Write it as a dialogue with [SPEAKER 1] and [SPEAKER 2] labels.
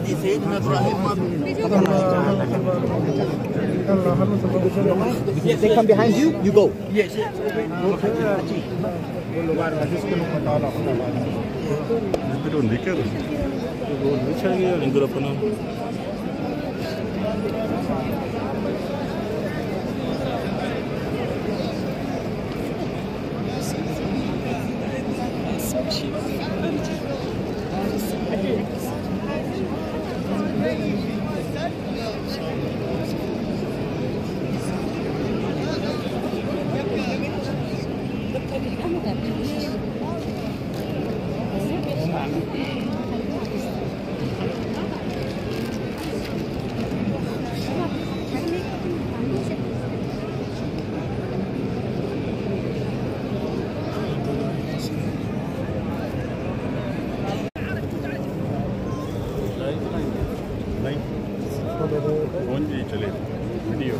[SPEAKER 1] هذه سيدنا ابراهيم ما
[SPEAKER 2] If they come behind you, you go.
[SPEAKER 1] Yes.
[SPEAKER 3] नहीं फोन भी चले वीडियो